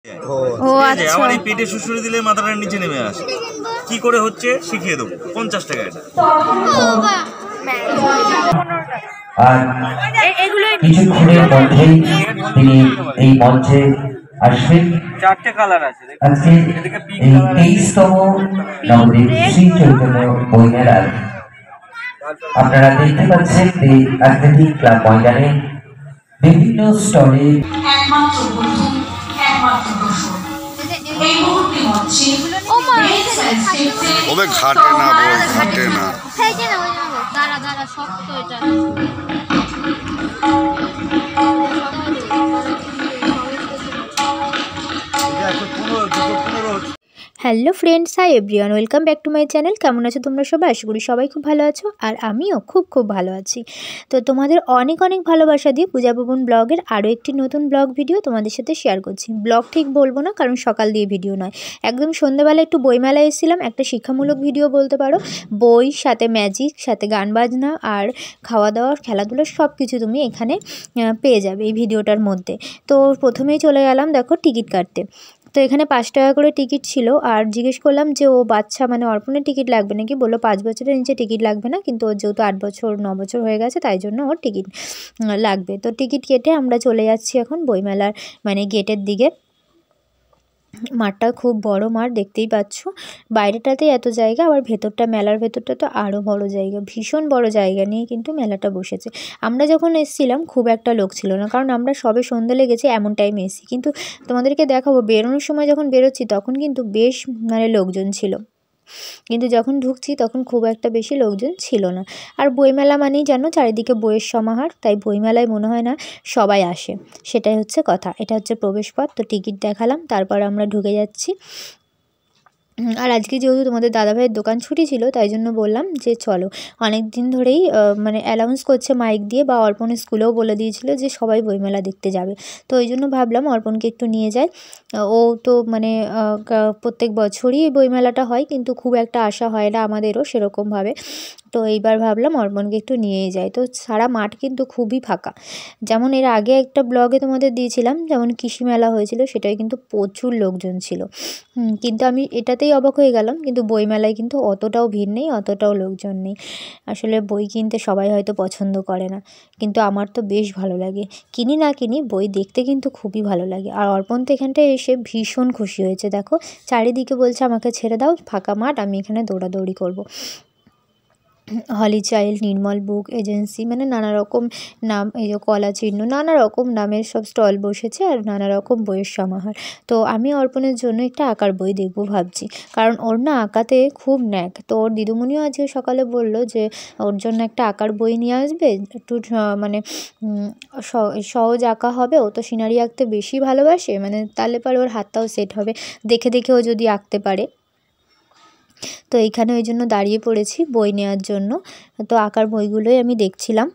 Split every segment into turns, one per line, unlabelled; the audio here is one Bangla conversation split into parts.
ও
ঠিক আছে,
আচ্ছা।
আবার এই পেটে সুড়সুড়ি দিলে মাথাটা নিচে নেমে আসে। কি করে হচ্ছে শিখিয়ে দেবো, 50 টাকা এটা।
আর কিছুক্ষণের মধ্যেই তিনি এই মঞ্চে আসবেন।
4টে কালার আছে
আজকে এই 23তম নবদ্বীপ শ্রী চৈতন্য বইমেলার আপনারা দেখতে পাচ্ছেন যে অ্যাথলেটিক ক্লাব ময়দানে বিভিন্ন স্টলে
ওবে ঘাটে না বল, ঘাটে না।
দাঁড়া দাঁড়া শক্ত এটা
hello friends, hi everyone, welcome back to my channel. কেমন আছো তোমরা সবাই? আশা করি সবাই খুব ভালো আছো, আর আমিও খুব ভালো আছি। তো তোমাদের অনেক ভালোবাসা দিয়ে পূজা ভবন ব্লগের আরও একটি নতুন ব্লগ ভিডিও তোমাদের সাথে শেয়ার করছি। ব্লগ ঠিক বলবো না, কারণ সকাল দিয়ে ভিডিও নয়, একদম সন্ধ্যেবেলা একটু বইমেলায় এসেছিলাম, একটা শিক্ষামূলক ভিডিও বলতে পারো। বই সাথে ম্যাজিক সাথে গান বাজনা আর খাওয়া দাওয়া খেলাধুলো সব কিছু তুমি এখানে পেয়ে যাবে এই ভিডিওটার মধ্যে। তো প্রথমেই চলে গেলাম দেখো টিকিট কাটতে। তো এখানে 5 টাকা করে টিকিট ছিল, আর জিজ্ঞেস করলাম যে ও বাচ্চা মানে অর্পণের টিকিট লাগবে নাকি, বললো 5 বছরের নিচে টিকিট লাগবে না, কিন্তু ওর যেহেতু 8 বছর 9 বছর হয়ে গেছে তাই জন্য ওর টিকিট লাগবে। তো টিকিট কেটে আমরা চলে যাচ্ছি এখন বইমেলার মানে গেটের দিকে। মাঠটা খুব বড় মাঠ, দেখতেই পাচ্ছ। বাইরেটাতে এত জায়গা, আবার ভেতরটা মেলার ভেতরটা তো আরও বড় জায়গা, ভীষণ বড় জায়গা নিয়ে কিন্তু মেলাটা বসেছে। আমরা যখন এসেছিলাম খুব একটা লোক ছিল না, কারণ আমরা সবে সন্ধ্যে লেগেছে এমন টাইমে এসেছি। কিন্তু তোমাদেরকে দেখাবো বেরোনোর সময় যখন বেরোচ্ছি তখন কিন্তু বেশ মানে লোকজন ছিল, কিন্তু যখন ঢুকছি তখন খুব একটা বেশি লোকজন ছিল না। আর বইমেলা মানেই জানো চারিদিকে বইয়ের সমাহার, তাই বইমেলায় মনে হয় না সবাই আসে, সেটাই হচ্ছে কথা। এটা হচ্ছে প্রবেশপথ। তো টিকিট দেখালাম, তারপর আমরা ঢুকে যাচ্ছি। আর আজকে যেহেতু তোমাদের দাদাভাইয়ের দোকান ছুটি ছিল, তাই জন্য বললাম যে চলো। অনেক দিন ধরেই মানে অ্যানাউন্স করছে মাইক দিয়ে, বা অর্পণের স্কুলেও বলে দিয়েছিল যে সবাই বইমেলা দেখতে যাবে। তো ওই জন্য ভাবলাম অর্পণকে একটু নিয়ে যাই। ও তো মানে প্রত্যেক বছরই বইমেলাটা হয়, কিন্তু খুব একটা আশা হয় না আমাদেরও সেরকমভাবে। তো এইবার ভাবলাম অর্পণকে একটু নিয়েই যাই। তো সারা মাঠ কিন্তু খুবই ফাঁকা। যেমন এর আগে একটা ব্লগে তোমাদের দিয়েছিলাম যেমন কৃষি মেলা হয়েছিল, সেটাই কিন্তু প্রচুর লোকজন ছিল। কিন্তু আমি এটাতেই অবাক হয়ে গেলাম, কিন্তু বইমেলায় কিন্তু অতটাও ভিড় নেই, অতটাও লোকজন নেই। আসলে বই কিনতে সবাই হয়তো পছন্দ করে না, কিন্তু আমার তো বেশ ভালো লাগে। কিনি না কিনি, বই দেখতে কিন্তু খুবই ভালো লাগে। আর অর্পণ তো এখানটায় এসে ভীষণ খুশি হয়েছে। দেখো চারিদিকে বলছে আমাকে ছেড়ে দাও, ফাঁকা মাঠ, আমি এখানে দৌড়াদৌড়ি করব। হলি চাইল্ড, নির্মল বুক এজেন্সি, মানে নানা রকম নাম, এই যে কলা চিহ্ন, নানা রকম নামের সব স্টল বসেছে, আর নানা রকম বইয়ের সমাহার। তো আমি অর্পণের জন্য একটা আঁকার বই দেখবো ভাবছি, কারণ ওর না আঁকাতে খুব ন্যাক। তো ওর দিদিমণিও আজকে সকালে বলল যে ওর জন্য একটা আঁকার বই নিয়ে আসবে, একটু মানে সহজ আঁকা হবে। ও তো সিনারি আঁকতে বেশি ভালোবাসে, মানে তাহলে পরে ওর হাতটাও সেট হবে, দেখে দেখে ও যদি আঁকতে পারে। তো এইখানে ওই জন্য দাঁড়িয়ে পড়েছি বই নেওয়ার জন্য। তো আঁকার বইগুলোই আমি দেখছিলাম,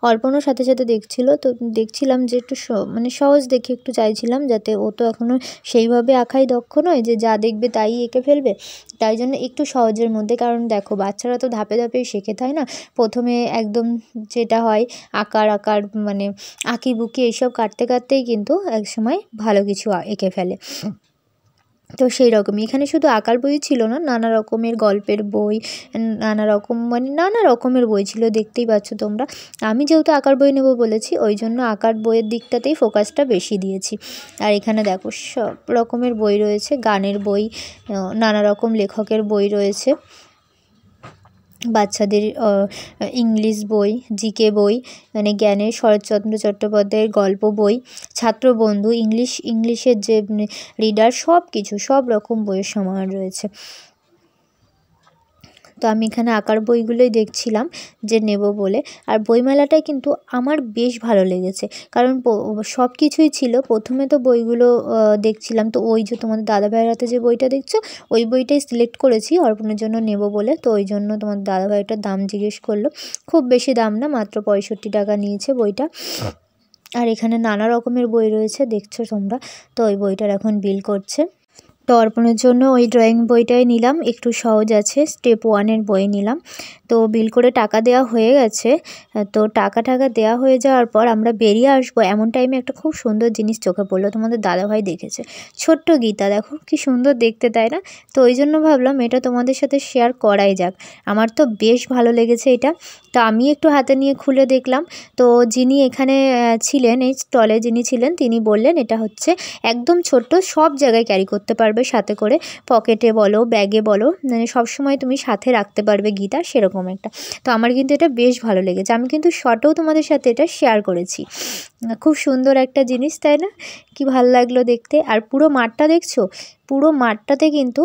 অর্পণও সাথে সাথে দেখছিল। তো দেখছিলাম যে একটু মানে সহজ দেখে একটু চাইছিলাম, যাতে ও তো এখনও সেইভাবে আঁকাই দক্ষ নয় যে যা দেখবে তাই এঁকে ফেলবে, তাই জন্য একটু সহজের মধ্যে। কারণ দেখো বাচ্চারা তো ধাপে ধাপেই শেখে, তাই না? প্রথমে একদম যেটা হয় আঁকার মানে আঁকিবুকি এইসব কাটতে কাটতেই কিন্তু একসময় ভালো কিছু এঁকে ফেলে। তো সেই রকমই এখানে শুধু আঁকার বই ছিল না, নানা রকমের গল্পের বই, নানা রকম মানে নানা রকমের বই ছিল, দেখতেই পাচ্ছ তোমরা। আমি যেহেতু আঁকার বই নেব বলেছি, ওই জন্য আঁকার বইয়ের দিকটাতেই ফোকাসটা বেশি দিয়েছি। আর এখানে দেখো সব রকমের বই রয়েছে, গানের বই, নানা রকম লেখকের বই রয়েছে, বাচ্চাদের ইংলিশ বই, জিকে বই, মানে জ্ঞানের শরৎচন্দ্র চট্টোপাধ্যায়ের গল্প বই, ছাত্রবন্ধু, ইংলিশের যে রিডার, সব কিছু সব রকম বইয়ের সমাহার রয়েছে। তো আমি এখানে আঁকার বইগুলোই দেখছিলাম যে নেব বলে। আর বইমেলাটায় কিন্তু আমার বেশ ভালো লেগেছে, কারণ সব কিছুই ছিল। প্রথমে তো বইগুলো দেখছিলাম, তো ওই যে তোমাদের দাদাভাইয়ের হাতে যে বইটা দেখছো, ওই বইটাই সিলেক্ট করেছি অর্পণের জন্য নেব বলে। তো ওই জন্য তোমাদের দাদাভাইটার দাম জিজ্ঞেস করলো, খুব বেশি দাম না, মাত্র 65 টাকা নিয়েছে বইটা। আর এখানে নানা রকমের বই রয়েছে দেখছো তোমরা। তো ওই বইটার এখন বিল করছে। তো অর্পণের জন্য ওই ড্রয়িং বইটাই নিলাম, একটু সহজ আছে, স্টেপ 1-এর বই নিলাম। তো বিল করে টাকা দেওয়া হয়ে গেছে। তো টাকা দেওয়া হয়ে যাওয়ার পর আমরা বেরিয়ে আসবো এমন টাইমে একটা খুব সুন্দর জিনিস চোখে পড়লো, তোমাদের দাদাভাই দেখেছে। ছোট্ট গীতা দেখো কি সুন্দর দেখতে, তাই না? তো ওই জন্য ভাবলাম এটা তোমাদের সাথে শেয়ার করাই যাক। আমার তো বেশ ভালো লেগেছে এটা। তো আমি একটু হাতে নিয়ে খুলে দেখলাম। তো যিনি এখানে ছিলেন, এই স্টলে যিনি ছিলেন, তিনি বললেন এটা হচ্ছে একদম ছোট্ট, সব জায়গায় ক্যারি করতে পারবে সাথে করে, পকেটে বলো ব্যাগে বলো, মানে সবসময় তুমি সাথে রাখতে পারবে গীতা, সেরকম একটা। তো আমার কিন্তু এটা বেশ ভালো লেগেছে, আমি কিন্তু শর্টেও তোমাদের সাথে এটা শেয়ার করেছি। খুব সুন্দর একটা জিনিস, তাই না? কি ভালো লাগলো দেখতে। আর পুরো মাঠটা দেখছো, পুরো মাঠটাতে কিন্তু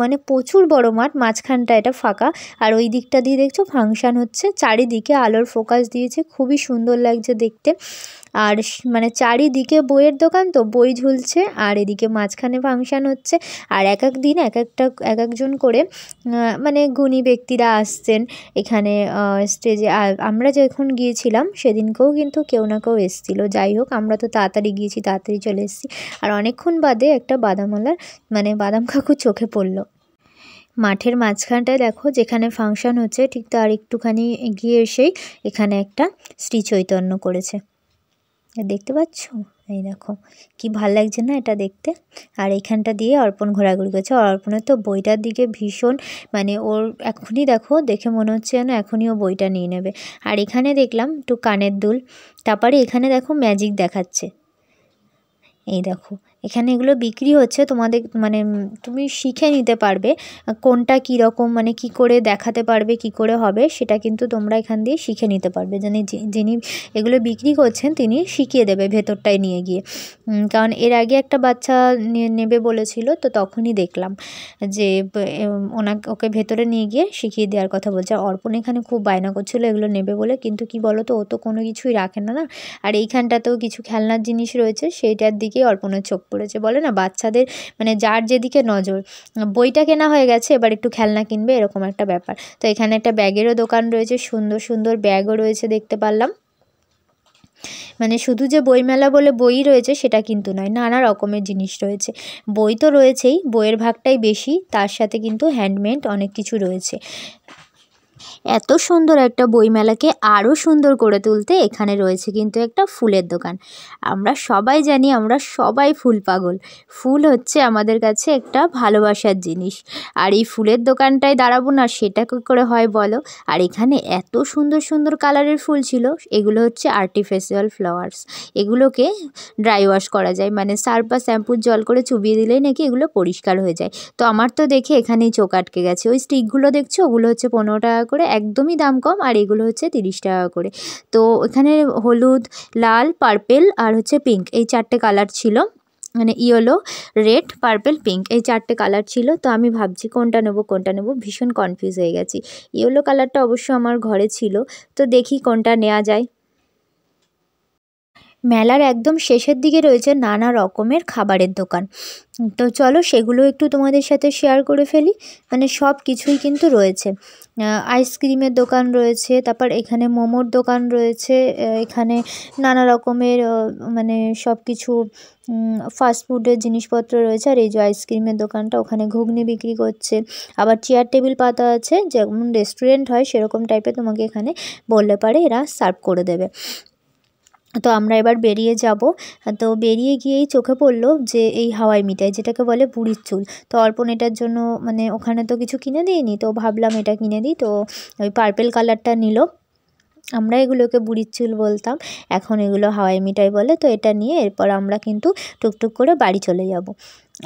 মানে প্রচুর বড় মাঠ, মাঝখানটা এটা ফাঁকা, আর ওই দিকটা দিয়ে দেখছো ফাংশান হচ্ছে, চারিদিকে আলোর ফোকাস দিয়েছে, খুবই সুন্দর লাগছে দেখতে। আর মানে চারিদিকে বইয়ের দোকান, তো বই ঝুলছে, আর এদিকে মাঝখানে ফাংশান হচ্ছে। আর এক এক দিন এক একজন করে মানে গুণী ব্যক্তিরা আসছেন এখানে স্টেজে। আর আমরা যখন গিয়েছিলাম সেদিনকেও কিন্তু কেউ না কেউ এসেছিলো। যাই হোক, আমরা তো তাড়াতাড়ি গিয়েছি, তাড়াতাড়ি চলে এসেছি। আর অনেকক্ষণ বাদে একটা বাদামওয়ালার মানে বাদাম কাকু চোখে পড়লো। মাঠের মাঝখানটায় দেখো যেখানে ফাংশান হচ্ছে, ঠিক তার একটুখানি এগিয়ে এসেই এখানে একটা শ্রী চৈতন্য করেছে, দেখতে পাচ্ছ? এই দেখো কি ভাল লাগছে না এটা দেখতে। আর এইখানটা দিয়ে অর্পণ ঘোরাঘুরি করছে। অর্পণের তো বইটার দিকে ভীষণ মানে ওর এখনই দেখো, দেখে মনে হচ্ছে যেন এখনই ও বইটা নিয়ে নেবে। আর এখানে দেখলাম একটু কানের দুল, তারপরে এখানে দেখো ম্যাজিক দেখাচ্ছে। এই দেখো এখানে এগুলো বিক্রি হচ্ছে, তোমাদের মানে তুমি শিখে নিতে পারবে কোনটা কী রকম, মানে কি করে দেখাতে পারবে, কি করে হবে, সেটা কিন্তু তোমরা এখান দিয়ে শিখে নিতে পারবে। যিনি এগুলো বিক্রি করছেন তিনি শিখিয়ে দেবে ভেতরটায় নিয়ে গিয়ে। কারণ এর আগে একটা বাচ্চা নেবে বলেছিল, তো তখনই দেখলাম যে ওকে ভেতরে নিয়ে গিয়ে শিখিয়ে দেওয়ার কথা বলছে। অর্পণ এখানে খুব বায়না করছিল এগুলো নেবে বলে, কিন্তু কি বলো তো, ও তো কোনো কিছুই রাখে না। আর এইখানটাতেও কিছু খেলনার জিনিস রয়েছে, সেইটার দিকেই অর্পণের চোখ পড়েছে। বলে না বাচ্চাদের মানে যার যেদিকে নজর, বইটা কেনা হয়ে গেছে, এবার একটু খেলনা কিনবে, এরকম একটা ব্যাপার। তো এখানে একটা ব্যাগেরও দোকান রয়েছে, সুন্দর সুন্দর ব্যাগও রয়েছে দেখতে পারলাম। মানে শুধু যে বইমেলা বলে বই রয়েছে সেটা কিন্তু নয়, নানা রকমের জিনিস রয়েছে। বই তো রয়েছেই, বইয়ের ভাগটাই বেশি, তার সাথে কিন্তু হ্যান্ডমেড অনেক কিছু রয়েছে। এত সুন্দর একটা বইমেলাকে আরও সুন্দর করে তুলতে এখানে রয়েছে কিন্তু একটা ফুলের দোকান। আমরা সবাই জানি, আমরা সবাই ফুল পাগল। ফুল হচ্ছে আমাদের কাছে একটা ভালোবাসার জিনিস। আর এই ফুলের দোকানটায় দাঁড়াবো না সেটা কী করে হয় বলো? আর এখানে এত সুন্দর সুন্দর কালারের ফুল ছিল, এগুলো হচ্ছে আর্টিফিশিয়াল ফ্লাওয়ার্স। এগুলোকে ড্রাই ওয়াশ করা যায়, মানে সার্ফ বা শ্যাম্পুর জল করে চুবিয়ে দিলেই নাকি এগুলো পরিষ্কার হয়ে যায়। তো আমার তো দেখে এখানেই চোখ আটকে গেছে। ওই স্টিকগুলো দেখছো, ওগুলো হচ্ছে 15 টাকা করে, একদমই দাম কম। আর এগুলো হচ্ছে 30 টাকা করে। তো এখানে হলুদ, লাল, পার্পেল আর হচ্ছে পিঙ্ক, এই 4টে কালার ছিল, মানে ইয়েলো, রেড, পার্পেল, পিঙ্ক, এই 4টে কালার ছিল। তো আমি ভাবছি কোনটা নেবো, ভীষণ কনফিউজ হয়ে গেছি। ইয়েলো কালারটা অবশ্য আমার ঘরে ছিল, তো দেখি কোনটা নেওয়া যায়। মেলার একদম শেষের দিকে রয়েছে নানা রকমের খাবারের দোকান। তো চলো সেগুলো একটু তোমাদের সাথে শেয়ার করে ফেলি। মানে সব কিছুই কিন্তু রয়েছে। আইসক্রিমের দোকান রয়েছে, তারপর এখানে মোমোর দোকান রয়েছে, এখানে নানা রকমের মানে সব কিছু ফাস্টফুডের জিনিসপত্র রয়েছে। আর এই যে আইসক্রিমের দোকানটা, ওখানে ঘুগনি বিক্রি করছে। আবার চেয়ার টেবিল পাতা আছে, যেমন রেস্টুরেন্ট হয় সেরকম টাইপের, তোমাকে এখানে বললে পারে এরা সার্ভ করে দেবে। তো আমরা এবার বেরিয়ে যাব। তো বেরিয়ে গিয়েই চোখে পড়লো যে এই হাওয়াই মিঠাই, যেটাকে বলে বুড়ির চুল। তো অর্পণ এটার জন্য মানে ওখানে তো কিছু কিনে দিইনি, তো ভাবলাম এটা কিনে দিই। তো ওই পার্পেল কালারটা নিল। আমরা এগুলোকে বুড়ির চুল বলতাম, এখন এগুলো হাওয়াই মিঠাই বলে। তো এটা নিয়ে এরপর আমরা কিন্তু টুকটুক করে বাড়ি চলে যাব।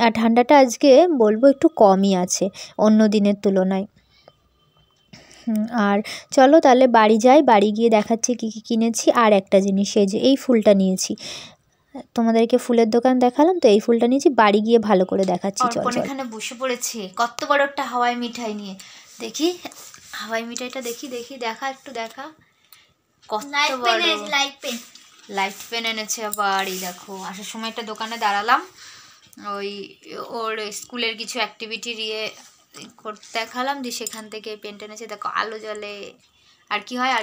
আর ঠান্ডাটা আজকে বলবো একটু কমই আছে অন্য দিনের তুলনায়। আর চলো তাহলে বাড়ি যাই, বাড়ি গিয়ে দেখাচ্ছি কী কী কিনেছি। আর একটা জিনিস, এই যে এই ফুলটা নিয়েছি, তোমাদেরকে ফুলের দোকান দেখালাম, তো এই ফুলটা নিয়েছি, বাড়ি গিয়ে ভালো করে দেখাচ্ছি। চল এখানে বসে পড়েছে কত বড় একটা হাওয়াই মিঠাই নিয়ে। দেখি হাওয়াই মিঠাইটা, দেখি দেখা একটু দেখা, কত বড়। লাইট পেন এনেছে আবার। এই দেখো আসার সময় একটা দোকানে দাঁড়ালাম, ওই ওর স্কুলের কিছু অ্যাক্টিভিটি দিয়ে করতে দেখালাম, দিয়ে সেখান থেকে পেনটা এনেছে। দেখো আলো জ্বলে। আর কি হয়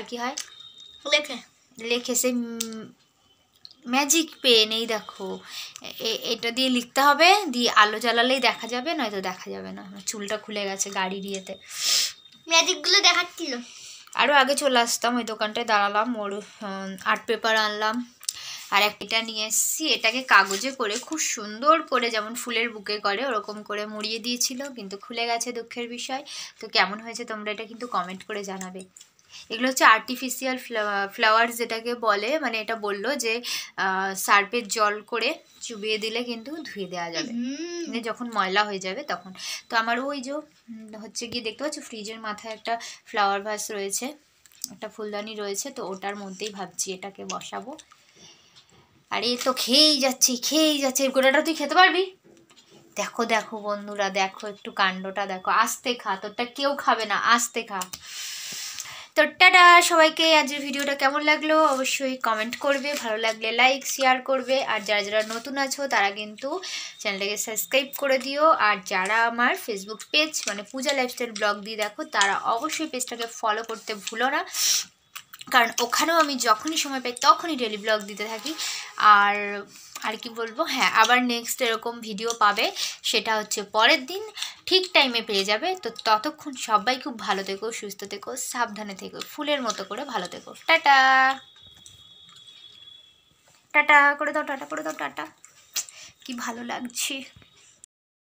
লেখে সেই ম্যাজিক পেন, এই দেখো এটা দিয়ে লিখতে হবে, দিয়ে আলো জ্বালালেই দেখা যাবে, নয়তো দেখা যাবে না। চুলটা খুলে গেছে গাড়ির ইয়েতে।
ম্যাজিকগুলো দেখাচ্ছিল।
আরও আগে চলে আসতাম, ওই দোকানটায় দাঁড়ালাম, ওর আর্ট পেপার আনলাম, আর একটা নিয়ে এসেছি। এটাকে কাগজে করে খুব সুন্দর করে যেমন ফুলের বুকে করে ওরকম করে মুড়িয়ে দিয়েছিল, কিন্তু খুলে গেছে, দুঃখের বিষয়। তো কেমন হয়েছে তোমরা এটা কিন্তু কমেন্ট করে জানাবে। এগুলো হচ্ছে আর্টিফিশিয়াল ফ্লাওয়ার্স যেটাকে বলে, মানে এটা বললো যে সার্ফের জল করে চুবিয়ে দিলে কিন্তু ধুয়ে দেওয়া যাবে, মানে যখন ময়লা হয়ে যাবে তখন। তো আমার ওই যে হচ্ছে গিয়ে দেখতে পাচ্ছ ফ্রিজের মাথায় একটা ফ্লাওয়ার ভাস রয়েছে, একটা ফুলদানি রয়েছে, তো ওটার মধ্যেই ভাবছি এটাকে বসাবো। আর এ তো খেয়েই যাচ্ছে। গোটাটা তুই খেতে পারবি? দেখো দেখো বন্ধুরা, দেখো একটু কাণ্ডটা দেখো। আস্তে খা, তোরটা কেউ খাবে না, আস্তে খা। তো টাটা সবাইকে। আজকের ভিডিওটা কেমন লাগলো অবশ্যই কমেন্ট করবে, ভালো লাগলে লাইক শেয়ার করবে, আর যারা যারা নতুন আছো তারা কিন্তু চ্যানেলটাকে সাবস্ক্রাইব করে দিও। আর যারা আমার ফেসবুক পেজ মানে পূজা লাইফস্টাইল ব্লগ দিয়ে দেখো তারা অবশ্যই পেজটাকে ফলো করতে ভুলো না, কারণ ওখানেও আমি যখনই সময় পাই তখনই ডেলি ব্লগ দিতে থাকি। আর কি বলবো, হ্যাঁ আবার নেক্সট এরকম ভিডিও পাবে, সেটা হচ্ছে পরের দিন ঠিক টাইমে পেয়ে যাবে। তো ততক্ষণ সবাই খুব ভালো থেকো, সুস্থ থেকো, সাবধানে থেকো, ফুলের মতো করে ভালো থেকো। টাটা টাটা করে দাও, টাটা করে দাও, টাটা। কি ভালো লাগছে।